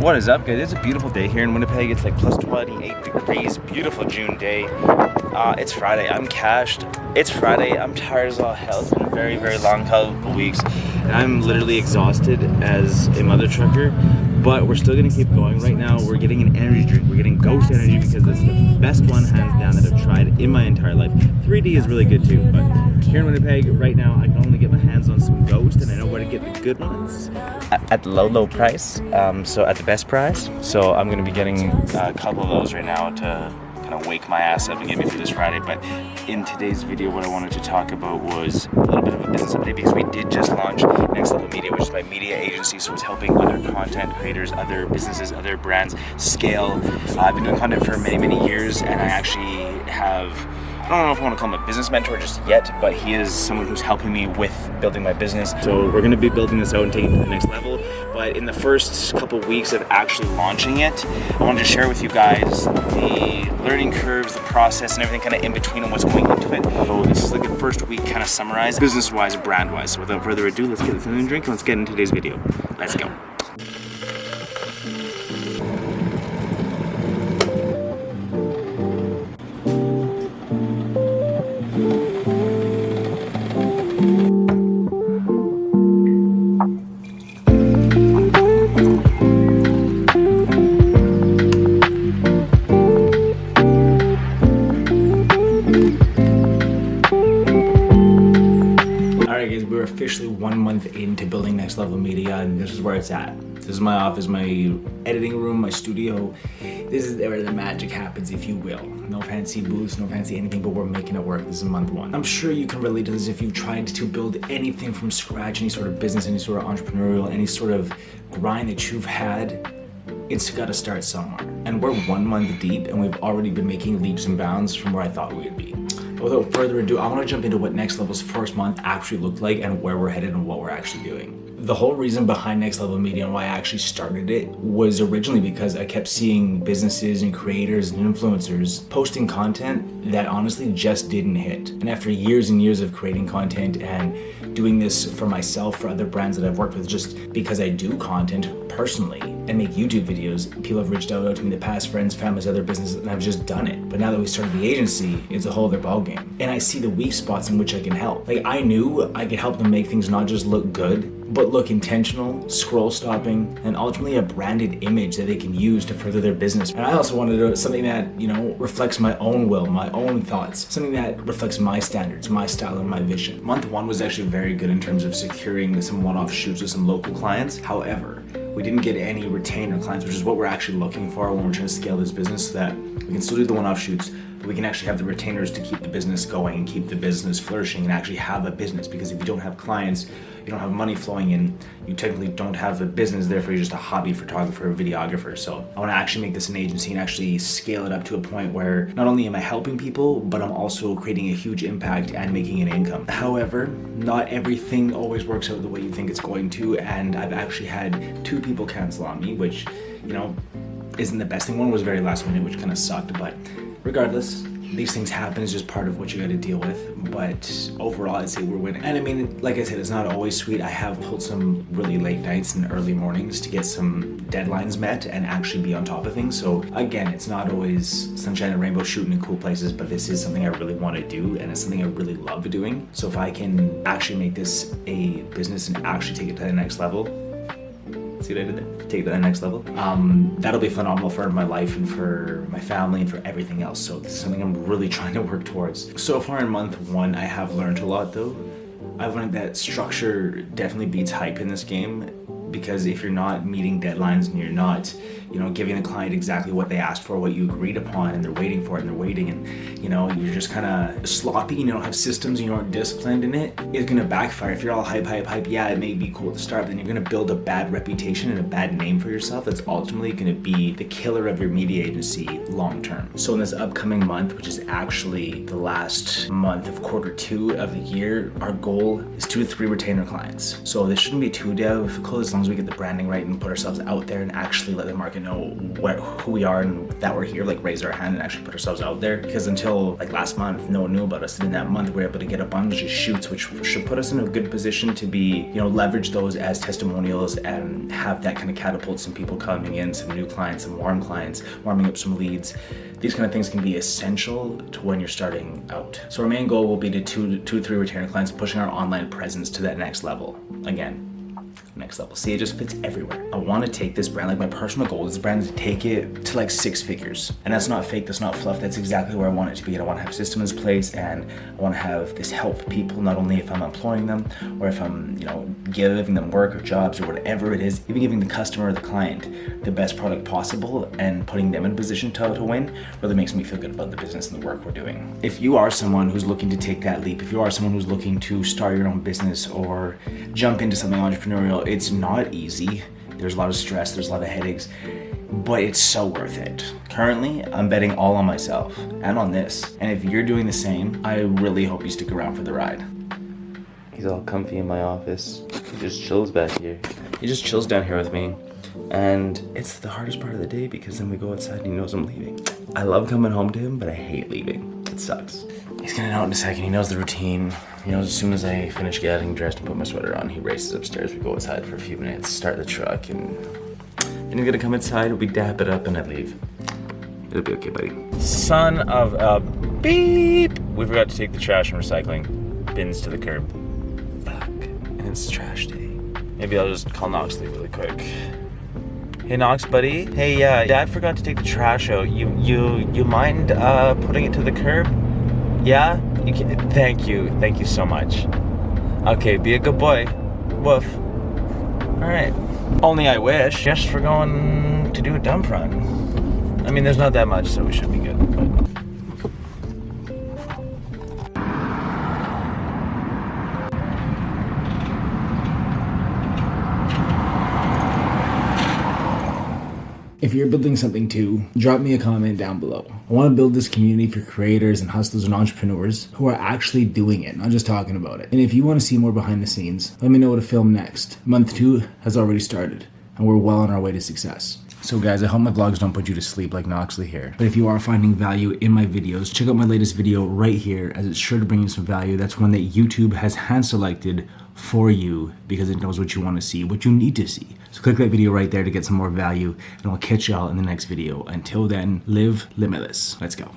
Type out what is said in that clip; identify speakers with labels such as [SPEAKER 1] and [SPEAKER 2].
[SPEAKER 1] What is up, guys? It's a beautiful day here in Winnipeg. It's like plus 28 degrees. Beautiful June day. It's Friday. I'm cashed. It's Friday. I'm tired as all hell. It's been a very, very long couple weeks. And I'm literally exhausted as a mother trucker. But we're still gonna keep going. Right now, we're getting an energy drink. We're getting Ghost Energy because that's the best one, hands down, that I've tried in my entire life. 3D is really good too, but here in Winnipeg, right now, I can only get my hands on some Ghost, and I know where to get the good ones at low price. So at the best price. So I'm gonna be getting a couple of those right now to kind of wake my ass up and get me through this Friday. But in today's video, what I wanted to talk about was a little bit of a business update, because we did just launch Next Level Media, which is my media agency. So it's helping other content creators, other businesses, other brands scale. I've been doing content for many years, and I actually have, I don't know if I want to call him a business mentor just yet, but he is someone who's helping me with building my business. So we're going to be building this out and taking it to the next level. But in the first couple weeks of actually launching it, I wanted to share with you guys the learning curves, the process, and everything kind of in between and what's going into it. So this is like the first week kind of summarized business-wise, brand-wise. So without further ado, let's get this in and drink and let's get into today's video. Let's go. Officially 1 month into building Next Level Media, and this is where it's at. This is my office, my editing room, my studio. This is where the magic happens, if you will. No fancy booths, no fancy anything, but we're making it work. This is month 1. I'm sure you can relate to this if you've tried to build anything from scratch, any sort of business, any sort of entrepreneurial, any sort of grind that you've had. It's got to start somewhere. And we're 1 month deep, and we've already been making leaps and bounds from where I thought we would be. Without further ado, I want to jump into what Next Level's first month actually looked like and where we're headed and what we're actually doing. The whole reason behind Next Level Media and why I actually started it was originally because I kept seeing businesses and creators and influencers posting content that honestly just didn't hit. And after years and years of creating content and doing this for myself, for other brands that I've worked with, just because I do content personally and make YouTube videos, people have reached out to me, the past friends, families, other businesses, and I've just done it. But now that we started the agency, it's a whole other ballgame. And I see the weak spots in which I can help. Like, I knew I could help them make things not just look good, but look intentional, scroll stopping, and ultimately a branded image that they can use to further their business. And I also wanted to do something that, you know, reflects my own will, my own thoughts, something that reflects my standards, my style, and my vision. Month 1 was actually very good in terms of securing some one-off shoots with some local clients. However, we didn't get any retainer clients, which is what we're actually looking for when we're trying to scale this business, so that we can still do the one-off shoots, but we can actually have the retainers to keep the business going and keep the business flourishing and actually have a business. Because if you don't have clients, you don't have money flowing in, you technically don't have a business, therefore you're just a hobby photographer or videographer. So I want to actually make this an agency and actually scale it up to a point where not only am I helping people, but I'm also creating a huge impact and making an income. However, not everything always works out the way you think it's going to, and I've actually had 2 people cancel on me, which, you know, isn't the best thing. One was very last minute, which kind of sucked, but regardless, these things happen. It's just part of what you got to deal with. But overall, I'd say we're winning. And I mean, like I said, it's not always sweet. I have pulled some really late nights and early mornings to get some deadlines met and actually be on top of things. So again, it's not always sunshine and rainbow shooting in cool places, but this is something I really want to do, and it's something I really love doing. So if I can actually make this a business and actually take it to the next level, see what I did there? Take it to the next level. That'll be phenomenal for my life and for my family and for everything else. So this is something I'm really trying to work towards. So far in month 1, I have learned a lot though. I've learned that structure definitely beats hype in this game, because if you're not meeting deadlines and you're not, you know, giving the client exactly what they asked for, what you agreed upon, and they're waiting for it and they're waiting, and, you know, you're just kind of sloppy, you don't have systems, you aren't disciplined in it, it's gonna backfire. If you're all hype, yeah, it may be cool at the start, but then you're gonna build a bad reputation and a bad name for yourself that's ultimately gonna be the killer of your media agency long term. So in this upcoming month, which is actually the last month of Q2 of the year, our goal is 2 to 3 retainer clients. So this shouldn't be too difficult as long as we get the branding right and put ourselves out there and actually let the market to know who we are and that we're here, like raise our hand and actually put ourselves out there. Because until like last month, no one knew about us. And in that month, we were able to get a bunch of shoots, which should put us in a good position to be, you know, leverage those as testimonials and have that kind of catapult some people coming in, some new clients, some warm clients, warming up some leads. These kind of things can be essential to when you're starting out. So our main goal will be to two to three retainer clients, pushing our online presence to that next level. Again, next level. See, it just fits everywhere. I want to take this brand, like my personal goal is this brand to take it to like 6 figures. And that's not fake, that's not fluff, that's exactly where I want it to be. I want to have systems in place, and I want to have this help people, not only if I'm employing them or if I'm, you know, giving them work or jobs or whatever it is, even giving the customer or the client the best product possible and putting them in a position to win really makes me feel good about the business and the work we're doing. If you are someone who's looking to take that leap, if you are someone who's looking to start your own business or jump into something entrepreneurial, it's not easy. There's a lot of stress, there's a lot of headaches, but it's so worth it. Currently, I'm betting all on myself and on this. And if you're doing the same, I really hope you stick around for the ride.
[SPEAKER 2] He's all comfy in my office. He just chills back here. He just chills down here with me. And it's the hardest part of the day because then we go outside and he knows I'm leaving. I love coming home to him, but I hate leaving. It sucks. He's gonna know in a second. He knows the routine. He knows as soon as I finish getting dressed and put my sweater on, he races upstairs. We go outside for a few minutes, start the truck, and then he's gonna come inside, we dap it up, and I leave. It'll be okay, buddy. Son of a beep! We forgot to take the trash and recycling bins to the curb. Fuck. And it's trash day. Maybe I'll just call KNOXLY really quick. Hey Knox, buddy. Hey, Dad forgot to take the trash out. You mind putting it to the curb? Yeah? You can. Thank you so much. Okay, be a good boy. Woof. Alright. Only I wish. Just for going to do a dump run. I mean, there's not that much, so we should be good. But...
[SPEAKER 1] If you're building something too, drop me a comment down below. I want to build this community for creators and hustlers and entrepreneurs who are actually doing it, not just talking about it. And if you want to see more behind the scenes, let me know what to film next. Month 2 has already started, and we're well on our way to success. So guys, I hope my vlogs don't put you to sleep like KNOXLY here. But if you are finding value in my videos, check out my latest video right here, as it's sure to bring you some value. That's one that YouTube has hand selected for you because it knows what you want to see, what you need to see. So click that video right there to get some more value, and I'll catch y'all in the next video. Until then, live limitless. Let's go.